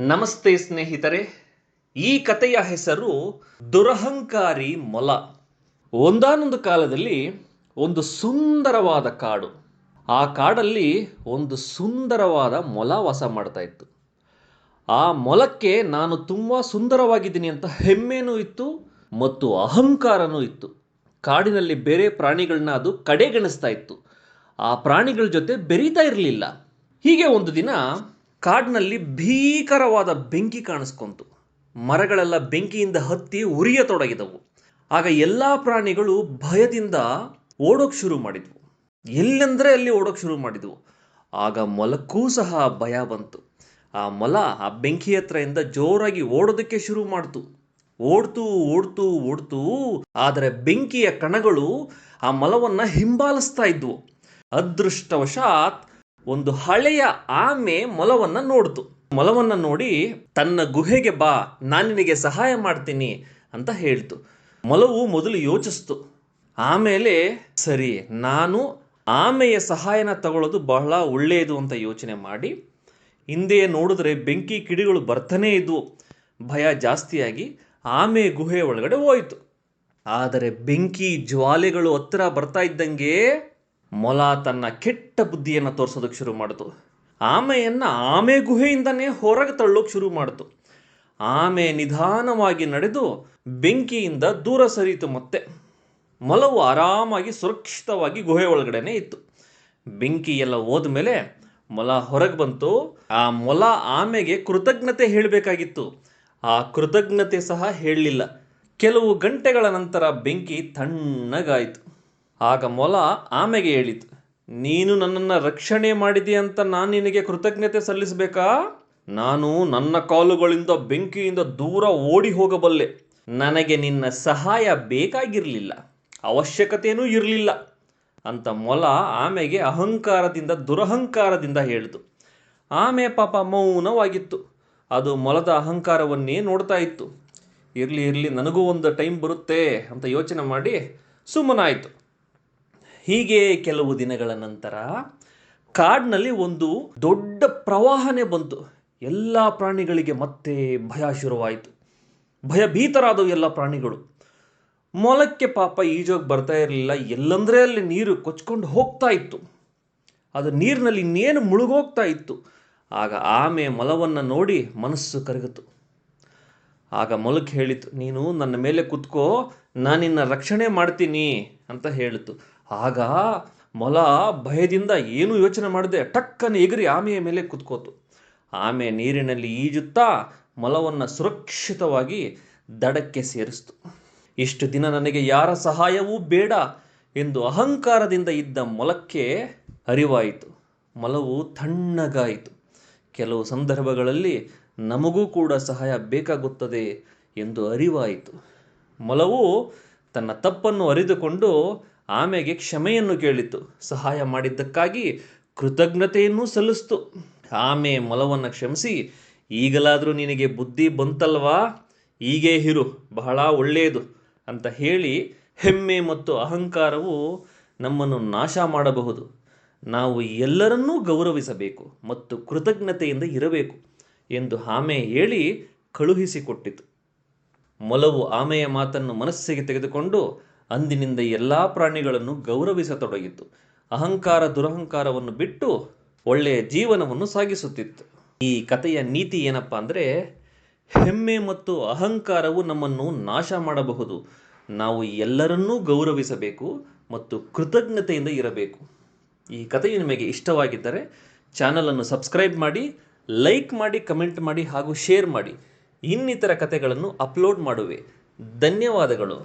ನಮಸ್ತೆ ಸ್ನೇಹಿತರೆ. ಈ ಕಥೆಯ ಹೆಸರು ದುರಹಂಕಾರಿ ಮೊಲ. ಒಂದಾನೊಂದು ಕಾಲದಲ್ಲಿ ಒಂದು ಸುಂದರವಾದ ಕಾಡು. ಆ ಕಾಡಲ್ಲಿ ಒಂದು ಸುಂದರವಾದ ಮೊಲ ವಾಸ ಮಾಡ್ತಾ ಇತ್ತು. ಆ ಮೊಲಕ್ಕೆ ನಾನು ತುಂಬ ಸುಂದರವಾಗಿದ್ದೀನಿ ಅಂತ ಹೆಮ್ಮೆನೂ ಇತ್ತು ಮತ್ತು ಅಹಂಕಾರನೂ ಇತ್ತು. ಕಾಡಿನಲ್ಲಿ ಬೇರೆ ಪ್ರಾಣಿಗಳನ್ನ ಅದು ಕಡೆಗಣಿಸ್ತಾ ಇತ್ತು. ಆ ಪ್ರಾಣಿಗಳ ಜೊತೆ ಬೆರೀತಾ ಇರಲಿಲ್ಲ. ಹೀಗೆ ಒಂದು ದಿನ ಕಾಡಿನಲ್ಲಿ ಭೀಕರವಾದ ಬೆಂಕಿ ಕಾಣಿಸ್ಕೊಂತು. ಮರಗಳೆಲ್ಲ ಬೆಂಕಿಯಿಂದ ಹತ್ತಿ ಉರಿಯತೊಡಗಿದವು. ಆಗ ಎಲ್ಲ ಪ್ರಾಣಿಗಳು ಭಯದಿಂದ ಓಡೋಕೆ ಶುರು ಮಾಡಿದ್ವು. ಎಲ್ಲೆಂದರೆ ಅಲ್ಲಿ ಓಡೋಕೆ ಶುರು ಮಾಡಿದ್ವು. ಆಗ ಮೊಲಕ್ಕೂ ಸಹ ಭಯ ಬಂತು. ಆ ಮೊಲ ಆ ಬೆಂಕಿ ಹತ್ರದಿಂದ ಜೋರಾಗಿ ಓಡೋದಕ್ಕೆ ಶುರು ಮಾಡ್ತು. ಓಡ್ತು ಓಡ್ತು ಓಡ್ತು. ಆದರೆ ಬೆಂಕಿಯ ಕಣಗಳು ಆ ಮೊಲವನ್ನು ಹಿಂಬಾಲಿಸ್ತಾ ಇದ್ವು. ಅದೃಷ್ಟವಶಾತ್ ಒಂದು ಹಳೆಯ ಆಮೆ ಮೊಲವನ್ನು ನೋಡ್ತು. ಮೊಲವನ್ನು ನೋಡಿ ತನ್ನ ಗುಹೆಗೆ ಬಾ, ನಾನು ನಿನಗೆ ಸಹಾಯ ಮಾಡ್ತೀನಿ ಅಂತ ಹೇಳ್ತು. ಮೊಲವು ಮೊದಲು ಯೋಚಿಸ್ತು. ಆಮೇಲೆ ಸರಿ, ನಾನು ಆಮೆಯ ಸಹಾಯನ ತಗೊಳ್ಳೋದು ಬಹಳ ಒಳ್ಳೆಯದು ಅಂತ ಯೋಚನೆ ಮಾಡಿ ಹಿಂದೆ ನೋಡಿದ್ರೆ ಬೆಂಕಿ ಕಿಡಿಗಳು ಬರ್ತಾನೇ ಇದ್ವು. ಭಯ ಜಾಸ್ತಿಯಾಗಿ ಆಮೆ ಗುಹೆ ಒಳಗಡೆ ಹೋಯಿತು. ಆದರೆ ಬೆಂಕಿ ಜ್ವಾಲೆಗಳು ಹತ್ತಿರ ಬರ್ತಾ ಇದ್ದಂಗೆ ಮೊಲ ತನ್ನ ಕೆಟ್ಟ ಬುದ್ಧಿಯನ್ನು ತೋರಿಸೋದಕ್ಕೆ ಶುರು ಮಾಡಿತು. ಆಮೆಯನ್ನು ಆಮೆ ಗುಹೆಯಿಂದನೇ ಹೊರಗೆ ತಳ್ಳೋಕೆ ಶುರು ಮಾಡಿತು. ಆಮೆ ನಿಧಾನವಾಗಿ ನಡೆದು ಬೆಂಕಿಯಿಂದ ದೂರ ಸರಿಯಿತು. ಮತ್ತೆ ಮೊಲವು ಆರಾಮಾಗಿ ಸುರಕ್ಷಿತವಾಗಿ ಗುಹೆ ಒಳಗಡೆನೇ ಇತ್ತು. ಬೆಂಕಿ ಎಲ್ಲ ಹೋದ್ಮೇಲೆ ಮೊಲ ಹೊರಗೆ ಬಂತು. ಆ ಮೊಲ ಆಮೆಗೆ ಕೃತಜ್ಞತೆ ಹೇಳಬೇಕಾಗಿತ್ತು. ಆ ಕೃತಜ್ಞತೆ ಸಹ ಹೇಳಲಿಲ್ಲ. ಕೆಲವು ಗಂಟೆಗಳ ನಂತರ ಬೆಂಕಿ ತಣ್ಣಗಾಯಿತು. ಆಗ ಮೊಲ ಆಮೆಗೆ ಹೇಳಿತು, ನೀನು ನನ್ನನ್ನು ರಕ್ಷಣೆ ಮಾಡಿದೆ ಅಂತ ನಾನು ನಿನಗೆ ಕೃತಜ್ಞತೆ ಸಲ್ಲಿಸಬೇಕಾ? ನಾನು ನನ್ನ ಕಾಲುಗಳಿಂದ ಬೆಂಕಿಯಿಂದ ದೂರ ಓಡಿ ಹೋಗಬಲ್ಲೆ. ನನಗೆ ನಿನ್ನ ಸಹಾಯ ಬೇಕಾಗಿರಲಿಲ್ಲ, ಅವಶ್ಯಕತೆಯೂ ಇರಲಿಲ್ಲ ಅಂತ ಮೊಲ ಆಮೆಗೆ ಅಹಂಕಾರದಿಂದ ದುರಹಂಕಾರದಿಂದ ಹೇಳಿತು. ಆಮೆ ಪಾಪ ಮೌನವಾಗಿತ್ತು. ಅದು ಮೊಲದ ಅಹಂಕಾರವನ್ನೇ ನೋಡ್ತಾ ಇತ್ತು. ಇರಲಿ ನನಗೂ ಒಂದು ಟೈಮ್ ಬರುತ್ತೆ ಅಂತ ಯೋಚನೆ ಮಾಡಿ ಸುಮ್ಮನಾಯಿತು. ಹೀಗೆ ಕೆಲವು ದಿನಗಳ ನಂತರ ಕಾಡಿನಲ್ಲಿ ಒಂದು ದೊಡ್ಡ ಪ್ರವಾಹನೇ ಬಂತು. ಎಲ್ಲ ಪ್ರಾಣಿಗಳಿಗೆ ಮತ್ತೆ ಭಯ ಶುರುವಾಯಿತು. ಭಯಭೀತರಾದವು ಎಲ್ಲ ಪ್ರಾಣಿಗಳು. ಮೊಲಕ್ಕೆ ಪಾಪ ಈಜೋಗಿ ಬರ್ತಾ ಇರಲಿಲ್ಲ. ಎಲ್ಲಂದರೆ ಅಲ್ಲಿ ನೀರು ಕೊಚ್ಕೊಂಡು ಹೋಗ್ತಾ ಇತ್ತು. ಅದು ನೀರಿನಲ್ಲಿ ಇನ್ನೇನು ಮುಳುಗೋಗ್ತಾ ಇತ್ತು. ಆಗ ಆಮೆ ಮೊಲವನ್ನು ನೋಡಿ ಮನಸ್ಸು ಕರಗಿತು. ಆಗ ಮೊಲಕ್ಕೆ ಹೇಳಿತು, ನೀನು ನನ್ನ ಮೇಲೆ ಕುತ್ಕೋ, ನಾನಿನ್ನ ರಕ್ಷಣೆ ಮಾಡ್ತೀನಿ ಅಂತ ಹೇಳಿತು. ಆಗ ಮೊಲ ಭಯದಿಂದ ಏನೂ ಯೋಚನೆ ಮಾಡದೆ ಟಕ್ಕನೆ ಎಗರಿ ಆಮೆಯ ಮೇಲೆ ಕುತ್ಕೋತು. ಆಮೆ ನೀರಿನಲ್ಲಿ ಈಜುತ್ತಾ ಮೊಲವನ್ನು ಸುರಕ್ಷಿತವಾಗಿ ದಡಕ್ಕೆ ಸೇರಿಸ್ತು. ಇಷ್ಟು ದಿನ ನನಗೆ ಯಾರ ಸಹಾಯವೂ ಬೇಡ ಎಂದು ಅಹಂಕಾರದಿಂದ ಇದ್ದ ಮೊಲಕ್ಕೆ ಅರಿವಾಯಿತು. ಮೊಲವು ತಣ್ಣಗಾಯಿತು. ಕೆಲವು ಸಂದರ್ಭಗಳಲ್ಲಿ ನಮಗೂ ಕೂಡ ಸಹಾಯ ಬೇಕಾಗುತ್ತದೆ ಎಂದು ಅರಿವಾಯಿತು. ಮೊಲವು ತನ್ನ ತಪ್ಪನ್ನು ಅರಿತುಕೊಂಡು ಆಮೆಗೆ ಕ್ಷಮೆಯನ್ನು ಕೇಳಿತು. ಸಹಾಯ ಮಾಡಿದ್ದಕ್ಕಾಗಿ ಕೃತಜ್ಞತೆಯನ್ನೂ ಸಲ್ಲಿಸ್ತು. ಆಮೆ ಮೊಲವನ್ನು ಕ್ಷಮಿಸಿ, ಈಗಲಾದರೂ ನಿನಗೆ ಬುದ್ಧಿ ಬಂತಲ್ವಾ, ಹೀಗೇ ಇರು, ಬಹಳ ಒಳ್ಳೆಯದು ಅಂತ ಹೇಳಿ, ಹೆಮ್ಮೆ ಮತ್ತು ಅಹಂಕಾರವು ನಮ್ಮನ್ನು ನಾಶ ಮಾಡಬಹುದು. ನಾವು ಎಲ್ಲರನ್ನೂ ಗೌರವಿಸಬೇಕು ಮತ್ತು ಕೃತಜ್ಞತೆಯಿಂದ ಇರಬೇಕು ಎಂದು ಆಮೆ ಹೇಳಿ ಕಳುಹಿಸಿಕೊಟ್ಟಿತು. ಮೊಲವು ಆಮೆಯ ಮಾತನ್ನು ಮನಸ್ಸಿಗೆ ತೆಗೆದುಕೊಂಡು ಅಂದಿನಿಂದ ಎಲ್ಲ ಪ್ರಾಣಿಗಳನ್ನು ಗೌರವಿಸತೊಡಗಿತು. ಅಹಂಕಾರ ದುರಹಂಕಾರವನ್ನು ಬಿಟ್ಟು ಒಳ್ಳೆಯ ಜೀವನವನ್ನು ಸಾಗಿಸುತ್ತಿತ್ತು. ಈ ಕಥೆಯ ನೀತಿ ಏನಪ್ಪ ಅಂದರೆ, ಹೆಮ್ಮೆ ಮತ್ತು ಅಹಂಕಾರವು ನಮ್ಮನ್ನು ನಾಶ ಮಾಡಬಹುದು. ನಾವು ಎಲ್ಲರನ್ನೂ ಗೌರವಿಸಬೇಕು ಮತ್ತು ಕೃತಜ್ಞತೆಯಿಂದ ಇರಬೇಕು. ಈ ಕಥೆಯು ನಿಮಗೆ ಇಷ್ಟವಾಗಿದ್ದರೆ ಚಾನಲನ್ನು ಸಬ್ಸ್ಕ್ರೈಬ್ ಮಾಡಿ, ಲೈಕ್ ಮಾಡಿ, ಕಮೆಂಟ್ ಮಾಡಿ ಹಾಗೂ ಶೇರ್ ಮಾಡಿ. ಇನ್ನಿತರ ಕಥೆಗಳನ್ನು ಅಪ್ಲೋಡ್ ಮಾಡುವೆ. ಧನ್ಯವಾದಗಳು.